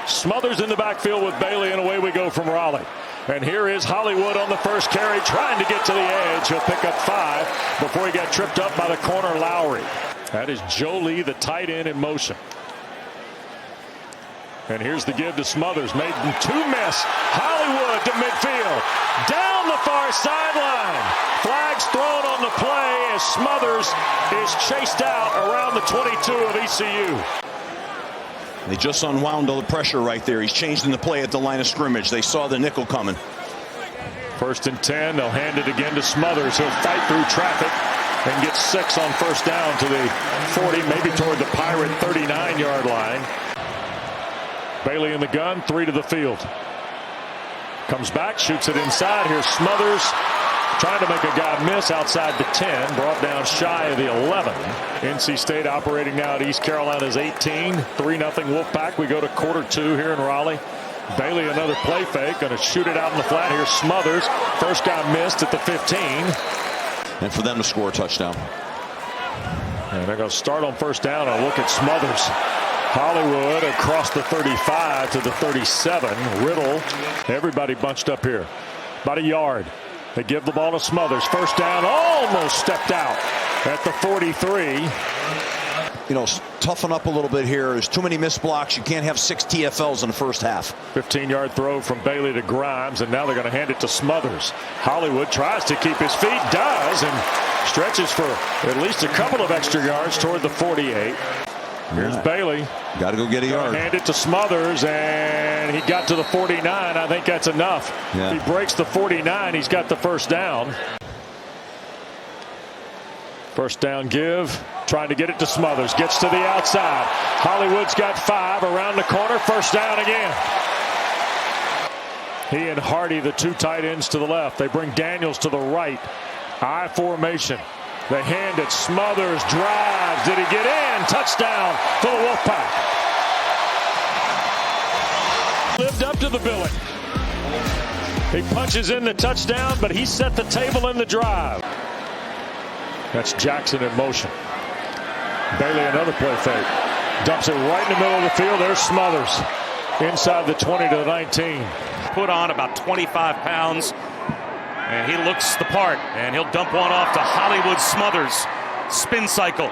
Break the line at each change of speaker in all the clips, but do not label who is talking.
Smothers in the backfield with Bailey, and away we go from Raleigh. And here is Hollywood on the first carry, trying to get to the edge. He'll pick up 5 before he got tripped up by the corner Lowry. That is Jolie, the tight end, in motion. And here's the give to Smothers. Made 2 miss. Hollywood to midfield. Down the far sideline. Flags thrown on the play as Smothers is chased out around the 22 of ECU.
They just unwound all the pressure right there. He's changing the play at the line of scrimmage. They saw the nickel coming.
1st and 10. They'll hand it again to Smothers. He'll fight through traffic and get 6 on first down to the 40, maybe toward the Pirate 39-yard line. Bailey in the gun, 3 to the field. Comes back, shoots it inside. Here's Smothers trying to make a guy miss outside the 10. Brought down shy of the 11. NC State operating now at East Carolina's 18. 3-0 Wolfpack. We go to quarter 2 here in Raleigh. Bailey another play fake. Going to shoot it out in the flat. Here's Smothers. First guy missed at the 15.
And for them to score a touchdown.
And they're going to start on first down and look at Smothers. Hollywood across the 35 to the 37. Riddle. Everybody bunched up here. About a yard. They give the ball to Smothers. First down, almost stepped out at the 43.
You know, toughen up a little bit here. There's too many missed blocks. You can't have 6 TFLs in the first half.
15-yard throw from Bailey to Grimes, and now they're going to hand it to Smothers. Hollywood tries to keep his feet, does, and stretches for at least a couple of extra yards toward the 48. Here's Bailey.
Got to go get a yard.
Hand it to Smothers, and he got to the 49. I think that's enough.
Yeah.
He breaks the 49. He's got the first down. First down give. Trying to get it to Smothers. Gets to the outside. Hollywood's got 5 around the corner. First down again. He and Hardy, the 2 tight ends to the left. They bring Daniels to the right. I formation. They hand it. Smothers drives. Did he get in? Touchdown for the Wolfpack. Lived up to the billing. He punches in the touchdown, but he set the table in the drive. That's Jackson in motion. Bailey another play fake. Dumps it right in the middle of the field. There's Smothers. Inside the 20 to the 19.
Put on about 25 pounds. And he looks the part, and he'll dump one off to Hollywood Smothers. Spin cycle,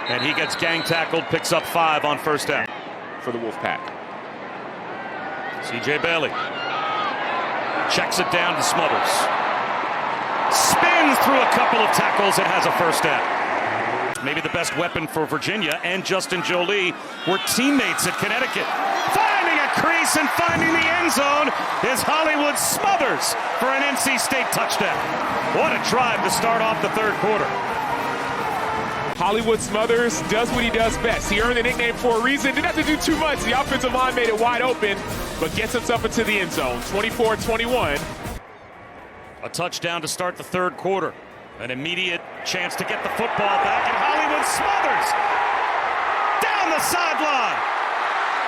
and he gets gang tackled, picks up 5 on first down for the Wolfpack. C.J. Bailey checks it down to Smothers. Spins through a couple of tackles and has a first down. Maybe the best weapon for Virginia and Justin Jolie were teammates at Connecticut. Finding a crease and finding the end zone is Hollywood Smothers for an NC State touchdown. What a drive to start off the third quarter.
Hollywood Smothers does what he does best. He earned the nickname for a reason. Didn't have to do too much. The offensive line made it wide open, but gets himself into the end zone. 24-21.
A touchdown to start the third quarter. An immediate chance to get the football back, and Hollywood Smothers down the sideline.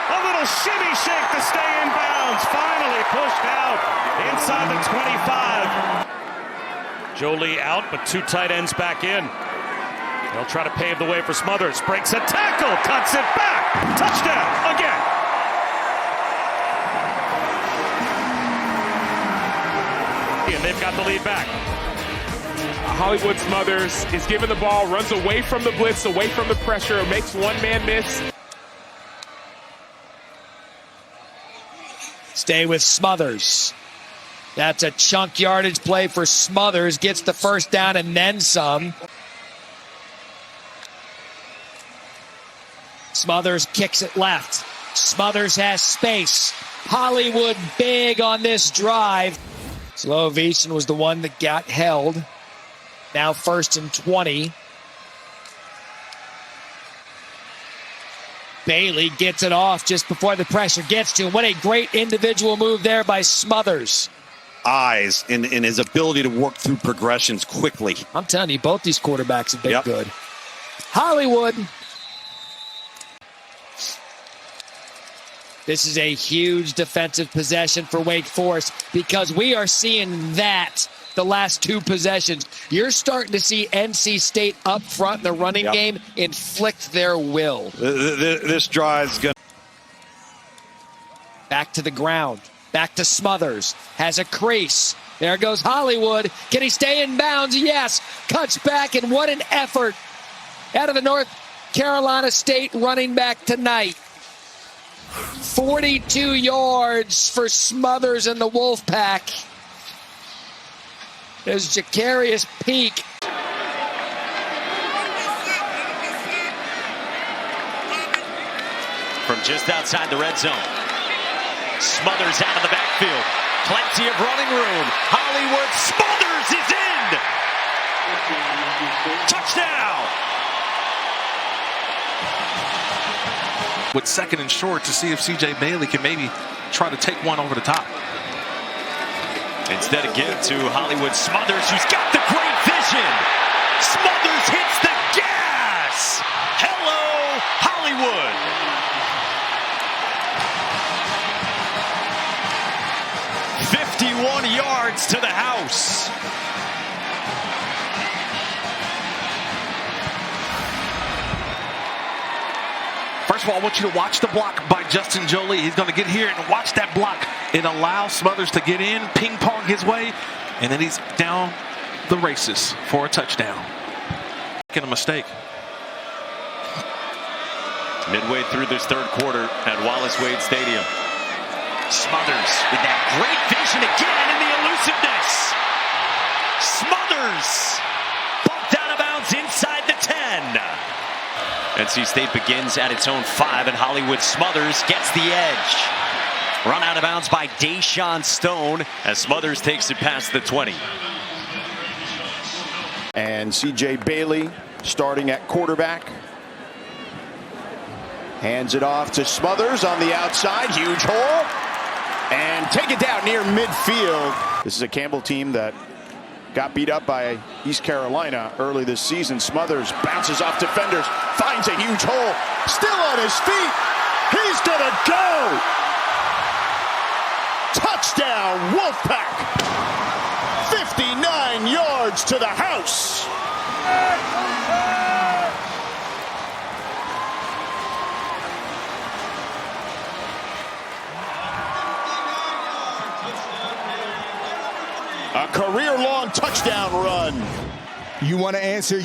A little shimmy shake to stay in bounds. Finally pushed out inside the 25. Jolie out, but 2 tight ends back in. They'll try to pave the way for Smothers. Breaks a tackle, cuts it back. Touchdown again. And they've got the lead back.
Hollywood Smothers is given the ball, runs away from the blitz, away from the pressure, makes one man miss.
Stay with Smothers. That's a chunk yardage play for Smothers. Gets the first down and then some. Smothers kicks it left. Smothers has space. Hollywood big on this drive. Slovician was the one that got held. Now 1st and 20. Bailey gets it off just before the pressure gets to him. What a great individual move there by Smothers.
Eyes and his ability to work through progressions quickly.
I'm telling you, both these quarterbacks have been good. Hollywood. This is a huge defensive possession for Wake Forest because we are seeing that the last 2 possessions. You're starting to see NC State up front in the running game inflict their will.
This drive's going
Back to the ground. Back to Smothers. Has a crease. There goes Hollywood. Can he stay in bounds? Yes. Cuts back, and what an effort out of the North Carolina State running back tonight. 42 yards for Smothers and the Wolfpack. There's Jacarius Peak.
From just outside the red zone. Smothers out of the backfield. Plenty of running room. Hollywood Smothers is in! Touchdown!
With second and short to see if C.J. Bailey can maybe try to take one over the top.
Instead, again to Hollywood Smothers, who's got the great vision. Smothers hits the gas! Hello, Hollywood! 51 yards to the house.
First of all, I want you to watch the block by Justin Jolie. He's going to get here and watch that block. It allows Smothers to get in, ping pong his way, and then he's down the races for a touchdown. Making a mistake.
Midway through this third quarter at Wallace Wade Stadium. Smothers with that great vision again and the elusiveness. Smothers bumped out of bounds inside the 10. NC State begins at its own 5, and Hollywood Smothers gets the edge. Run out of bounds by Deshaun Stone as Smothers takes it past the 20.
And C.J. Bailey starting at quarterback. Hands it off to Smothers on the outside. Huge hole. And take it down near midfield. This is a Campbell team that got beat up by East Carolina early this season. Smothers bounces off defenders, finds a huge hole, still on his feet. He's gonna go. Touchdown, Wolfpack. 59 yards to the house. A career-long touchdown run.
You want to answer?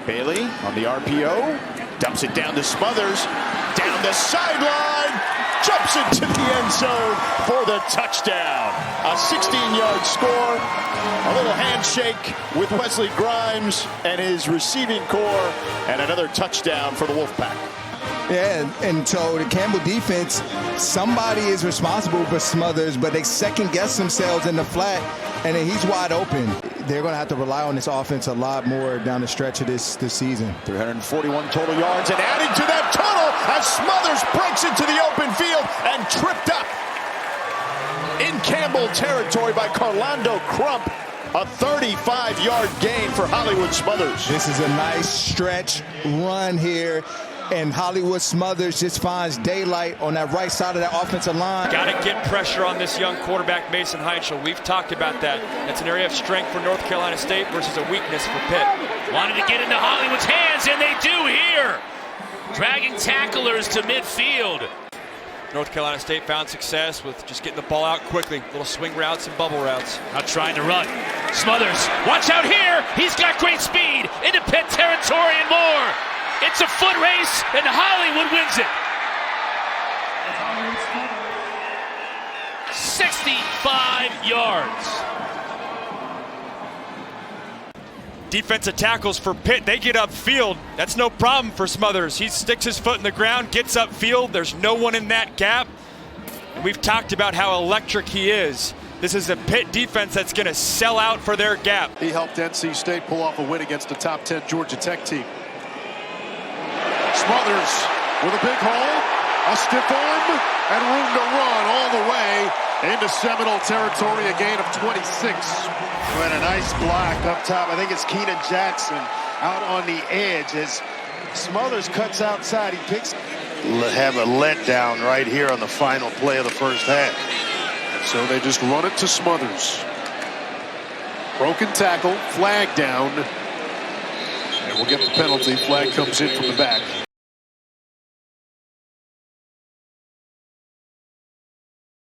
Bailey on the RPO, dumps it down to Smothers, down the sideline, jumps into the end zone for the touchdown. A 16-yard score, a little handshake with Wesley Grimes and his receiving core, and another touchdown for the Wolfpack.
Yeah, and so the Campbell defense, somebody is responsible for Smothers, but they second-guess themselves in the flat, and then he's wide open. They're going to have to rely on this offense a lot more down the stretch of this season.
341 total yards, and adding to that total as Smothers breaks into the open field and tripped up in Campbell territory by Carlando Crump. A 35-yard gain for Hollywood Smothers.
This is a nice stretch run here, and Hollywood Smothers just finds daylight on that right side of that offensive line.
Got to get pressure on this young quarterback, Mason Heitchel. We've talked about that. It's an area of strength for North Carolina State versus a weakness for Pitt.
Wanted to get into Hollywood's hands, and they do here. Dragging tacklers to midfield.
North Carolina State found success with just getting the ball out quickly. Little swing routes and bubble routes.
Not trying to run. Smothers, watch out here. He's got great speed into Pitt territory and more. It's a foot race, and Hollywood wins it. 65 yards.
Defensive tackles for Pitt, they get upfield. That's no problem for Smothers. He sticks his foot in the ground, gets upfield. There's no one in that gap. And we've talked about how electric he is. This is a Pitt defense that's going to sell out for their gap.
He helped NC State pull off a win against a top 10 Georgia Tech team. Smothers with a big hole, a stiff arm, and room to run all the way into Seminole territory, a gain of 26.
And a nice block up top. I think it's Keenan Jackson out on the edge as Smothers cuts outside. He picks. Have a letdown right here on the final play of the first half.
And so they just run it to Smothers. Broken tackle, flag down. And we'll get the penalty. Flag comes in from the back.